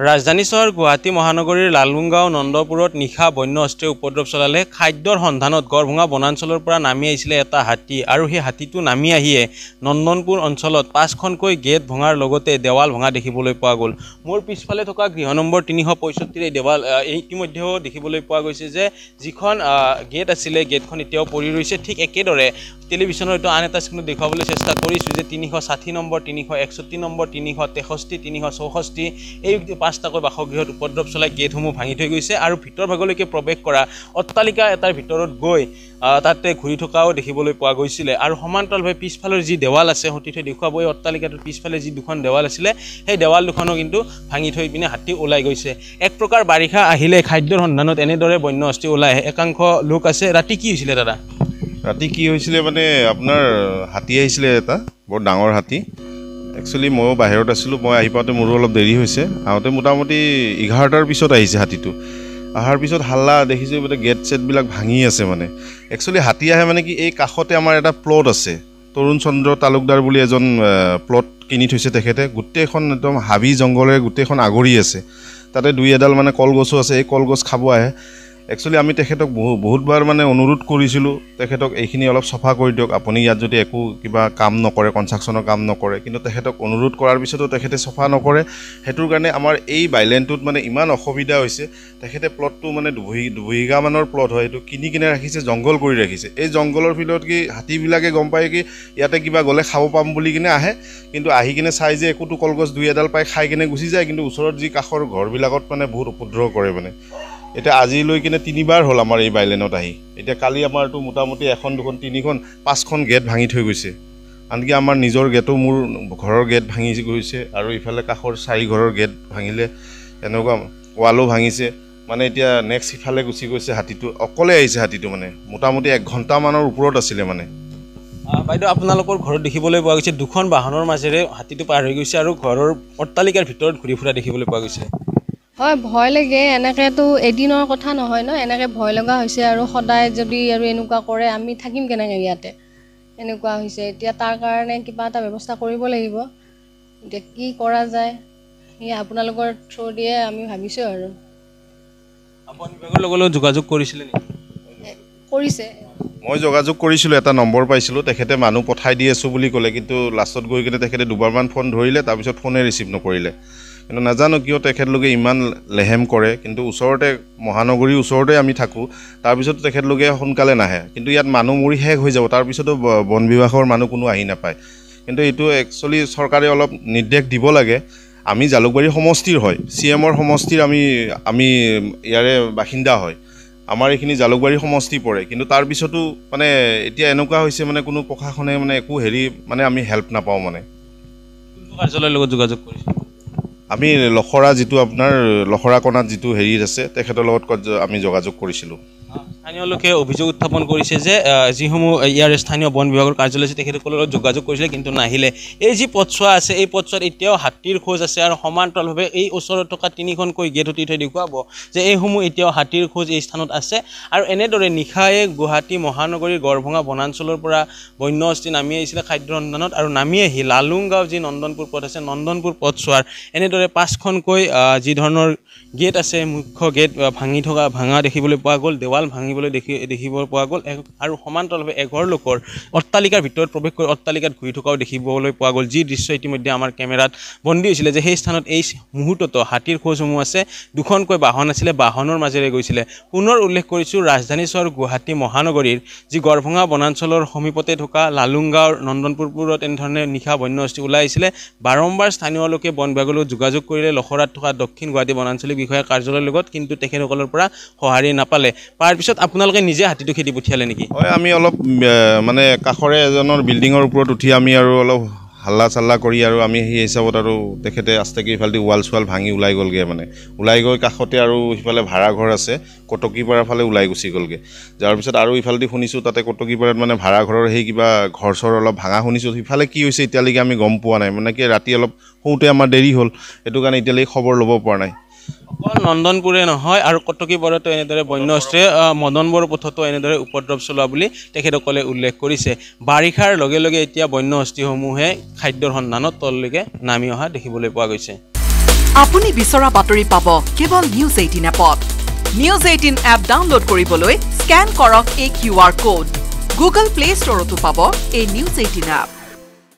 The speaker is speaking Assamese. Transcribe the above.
ৰাজধানী চহৰ গুৱাহাটী মহানগৰীৰ লালুংগাঁও নন্দপুৰত নিশা বন্য হস্তীয়ে উপদ্ৰৱ চলালে। খাদ্যৰ সন্ধানত গড়ভঙা বনাঞ্চলৰ পৰা নামি আহিছিলে এটা হাতী আৰু সেই হাতীটো নামি আহিয়ে নন্দনপুৰ অঞ্চলত 5খনকৈ গেট ভঙাৰ লগতে দেৱাল ভঙা দেখিবলৈ পোৱা গ'ল। মোৰ পিছফালে থকা গৃহ নম্বৰ 365 এই দেৱাল ইতিমধ্যেও দেখিবলৈ পোৱা গৈছে যে যিখন গেট আছিলে গেটখন এতিয়াও পৰি ৰৈছে। ঠিক একেদৰে টেলিভিছনৰ এইটো আন এটা স্ক্ৰীণত দেখুৱাবলৈ চেষ্টা কৰিছোঁ যে 360 নম্বৰ 361 নম্বৰ 363 364 এই 5টাকৈ বাসগৃহত উপদ্ৰৱ চলাই গেটসমূহ ভাঙি থৈ গৈছে আৰু ভিতৰ ভাগলৈকে প্ৰৱেশ কৰা অট্টালিকা এটাৰ ভিতৰত গৈ তাতে ঘূৰি থকাও দেখিবলৈ পোৱা গৈছিলে। আৰু সমান্তৰালভাৱে পিছফালৰ যি দেৱাল আছে সতি থৈ দেখুৱাব এই অট্টালিকাটোৰ পিছফালে যি দুখন দেৱাল আছিলে সেই দেৱাল দুখনো কিন্তু ভাঙি থৈ পিনে হাতী ওলাই গৈছে। এক প্ৰকাৰ বাৰিষা আহিলে খাদ্যৰ সন্ধানত এনেদৰে বন্য হস্তি ওলাই আহে। একাংশ লোক আছে। ৰাতি কি হৈছিলে দাদা? ৰাতি কি হৈছিলে মানে আপোনাৰ হাতী আহিছিলে, এটা বৰ ডাঙৰ হাতী। একচুৱেলি ময়ো বাহিৰত আছিলোঁ, মই আহি পাওঁতে মোৰো অলপ দেৰি হৈছে। আহোঁতে মোটামুটি 11টাৰ পিছত আহিছে হাতীটো। অহাৰ পিছত হাল্লা দেখিছোঁ মানে গেট ছেটবিলাক ভাঙি আছে। মানে একচুৱেলি হাতী আহে মানে কি এই কাষতে আমাৰ এটা প্লট আছে, তৰুণ চন্দ্ৰ তালুকদাৰ বুলি এজন প্লট কিনি থৈছে তেখেতে। গোটেইখন একদম হাবি জংঘলেৰে গোটেইখন আগৰি আছে। তাতে 2-এডাল মানে কলগছো আছে, এই কলগছ খাব আহে। একচুৱেলি আমি তেখেতক বহুতবাৰ মানে অনুৰোধ কৰিছিলোঁ তেখেতক এইখিনি অলপ চফা কৰি দিয়ক, আপুনি ইয়াত যদি একো কিবা কাম নকৰে, কনষ্ট্ৰাকশ্যনৰ কাম নকৰে। কিন্তু তেখেতক অনুৰোধ কৰাৰ পিছতো তেখেতে চফা নকৰে। সেইটোৰ কাৰণে আমাৰ এই বাইলেনটোত মানে ইমান অসুবিধা হৈছে। তেখেতে প্লটটো মানে 2 বিঘামানৰ প্লট হয়, এইটো কিনি কিনে ৰাখিছে, জংঘল কৰি ৰাখিছে। এই জংঘলৰ ফিল্ডত কি হাতীবিলাকে গম পায় কি ইয়াতে কিবা গ'লে খাব পাম বুলি কিনে আহে, কিন্তু আহি কিনে চাই যে একোটো কলগছ 2-এডাল পাই খাই কিনে গুচি যায়। কিন্তু ওচৰত যি কাষৰ ঘৰবিলাকত মানে বহুত উপদ্ৰৱ কৰে। মানে এতিয়া আজিলৈ কিনে 3বাৰ হ'ল আমাৰ এই বাইলেনত আহি। এতিয়া কালি আমাৰতো মোটামুটি 1, 2, 3, 5খন গেট ভাঙি থৈ গৈছে। আনকি আমাৰ নিজৰ গেটো, মোৰ ঘৰৰ গেট ভাঙি গৈছে আৰু ইফালে কাষৰ 4 ঘৰৰ গেট ভাঙিলে, এনেকুৱা ৱালো ভাঙিছে। মানে এতিয়া নেক্সট ইফালে গুচি গৈছে হাতীটো, অকলে আহিছে হাতীটো। মানে মোটামুটি 1 ঘণ্টামানৰ ওপৰত আছিলে। মানে বাইদেউ, আপোনালোকৰ ঘৰত দেখিবলৈ পোৱা গৈছে 2খন বাহনৰ মাজেৰে হাতীটো পাৰ হৈ গৈছে আৰু ঘৰৰ অট্টালিকাৰ ভিতৰত ঘূৰি ফুৰা দেখিবলৈ পোৱা গৈছে। হয়, ভয় লাগে। এনেকৈতো এদিনৰ কথা নহয় ন, এনেকৈ ভয় লগা হৈছে। আৰু সদায় যদি আৰু এনেকুৱা কৰে আমি থাকিম কেনেকৈ ইয়াতে? এনেকুৱা হৈছে। এতিয়া তাৰ কাৰণে কিবা এটা ব্যৱস্থা কৰিব লাগিব। এতিয়া কি কৰা যায় সেই আপোনালোকৰ থ্ৰু দিয়ে আমি ভাবিছোঁ। আৰু বন বিভাগৰ লগত যোগাযোগ কৰিছিলে নেকি? কৰিছে। মই যোগাযোগ কৰিছিলোঁ, এটা নম্বৰ পাইছিলোঁ, তেখেতে মানুহ পঠাই দি আছোঁ বুলি ক'লে। কিন্তু লাষ্টত গৈ কিনে তেখেতে 2বাৰমান ফোন ধৰিলে, তাৰপিছত ফোনে ৰিচিভ নকৰিলে। কিন্তু নাজানো কিয় তেখেতলোকে ইমান লেহেম কৰে। কিন্তু ওচৰতে মহানগৰীৰ ওচৰতে আমি থাকোঁ, তাৰপিছতো তেখেতলোকে সোনকালে নাহে। কিন্তু ইয়াত মানুহ মৰি শেষ হৈ যাব, তাৰপিছতো বন বিভাগৰ মানুহ কোনো আহি নাপায়। কিন্তু এইটো একচুৱেলি চৰকাৰে অলপ নিৰ্দেশ দিব লাগে। আমি জালুকবাৰী সমষ্টিৰ হয়, CMৰ সমষ্টিৰ আমি ইয়াৰে বাসিন্দা হয়। আমাৰ এইখিনি জালুকবাৰী সমষ্টি পৰে। কিন্তু তাৰপিছতো মানে এতিয়া এনেকুৱা হৈছে মানে কোনো প্ৰশাসনে মানে একো মানে আমি হেল্প নাপাওঁ। মানে কাৰ্যালয়ৰ লগত যোগাযোগ কৰিছোঁ। আমি লখৰা যিটো আপোনাৰ লখৰা কণাত যিটো আছে তেখেতৰ লগত আমি যোগাযোগ কৰিছিলোঁ। স্থানীয় লোকে অভিযোগ উত্থাপন কৰিছে যে যিসমূহ ইয়াৰ স্থানীয় বন বিভাগৰ কাৰ্যালয় আছে তেখেতসকলৰ লগত যোগাযোগ কৰিছিলে, কিন্তু নাহিলে। এই যি পথছোৱা আছে এই পথছোৱাত এতিয়াও হাতীৰ খোজ আছে আৰু সমান্তৰালভাৱে এই ওচৰত থকা 3খনকৈ গেট উঠি থৈ দেখুৱাব যে এইসমূহ এতিয়াও হাতীৰ খোজ এই স্থানত আছে। আৰু এনেদৰে নিশায়ে গুৱাহাটী মহানগৰীৰ গড়ভঙা বনাঞ্চলৰ পৰা বন্য হস্তি নামি আহিছিলে খাদ্যৰ সন্ধানত আৰু নামি আহি লালুংগাঁও যি নন্দনপুৰ পথ আছে নন্দনপুৰ পথছোৱাৰ এনেদৰে 5খনকৈ যি ধৰণৰ গেট আছে, মুখ্য গেট ভাঙা দেখিবলৈ পোৱা গ'ল, দেৱাল ভাঙিবলৈ দেখিব পোৱা গ'ল। আৰু সমান্তৰালভাৱে এঘৰ লোকৰ অট্টালিকাৰ ভিতৰত প্ৰৱেশ কৰি অট্টালিকাত ঘূৰি থকাও দেখিবলৈ পোৱা গ'ল। যি দৃশ্য ইতিমধ্যে আমাৰ কেমেৰাত বন্দী হৈছিলে যে সেই স্থানত এই মুহূৰ্ততো হাতীৰ খোজসমূহ আছে। 2খনকৈ বাহন আছিলে, বাহনৰ মাজেৰে গৈছিলে। পুনৰ উল্লেখ কৰিছোঁ, ৰাজধানী চহৰ গুৱাহাটী মহানগৰীৰ যি গড়ভঙা বনাঞ্চলৰ সমীপতে থকা লালুংগাঁৱৰ নন্দনপুৰবোৰত এনেধৰণে নিশা বন্য হস্তি ওলাই আহিছিলে। বাৰম্বাৰ স্থানীয় লোকে বন বিভাগৰ লগত যোগাযোগ কৰিলে লখৰাত থকা দক্ষিণ গুৱাহাটী বনাঞ্চলিক বিষয়া কাৰ্যালয়ৰ লগত, কিন্তু তেখেতসকলৰ পৰা সঁহাৰি নাপালে। তাৰ পিছত আপোনালোকে নিজে হাতীটো খেদি পঠিয়ালে নেকি? হয়, আমি অলপ মানে কাষৰে এজনৰ বিল্ডিঙৰ ওপৰত উঠি আমি আৰু অলপ হাল্লা চাল্লা কৰি আৰু আমি সেই হিচাপত আৰু তেখেতে আস্তেকৈ ইফালেদি ৱাল চোৱাল ভাঙি ওলাই গ'লগৈ। মানে ওলাই গৈ কাষতে আৰু সিফালে ভাড়াঘৰ আছে, কটকীপাৰাৰ ফালে ওলাই গুচি গ'লগৈ। যাৰ পিছত আৰু ইফালেদি শুনিছোঁ তাতে কটকীপাৰাত মানে ভাড়াঘৰৰ সেই কিবা ঘৰ চৰ অলপ ভাঙা শুনিছোঁ। সিফালে কি হৈছে এতিয়ালৈকে আমি গম পোৱা নাই। মানে কি ৰাতি অলপ শুওঁতে আমাৰ দেৰি হ'ল, সেইটো কাৰণে এতিয়ালৈকে খবৰ ল'ব পৰা নাই। অকল নন্দনপুৰে নহয় আৰু কটকীপাৰাতো এনেদৰে বন্য হস্তিয়ে মদনবৰ পথতো এনেদৰে উপদ্ৰৱ চলোৱা বুলি তেখেতসকলে উল্লেখ কৰিছে। বাৰিষাৰ লগে লগে এতিয়া বন্য হস্তিসমূহে খাদ্যৰ সন্ধানত তললৈকে নামি অহা দেখিবলৈ পোৱা গৈছে। আপুনি বিচৰা বাতৰি পাব কেৱল নিউজ 18 এপত। নিউজ 18 এপ ডাউনলোড কৰিবলৈ স্ক্যান কৰক এই QR কোড। গুগল প্লে ষ্টৰতো পাব এই নিউজ 18 এপ।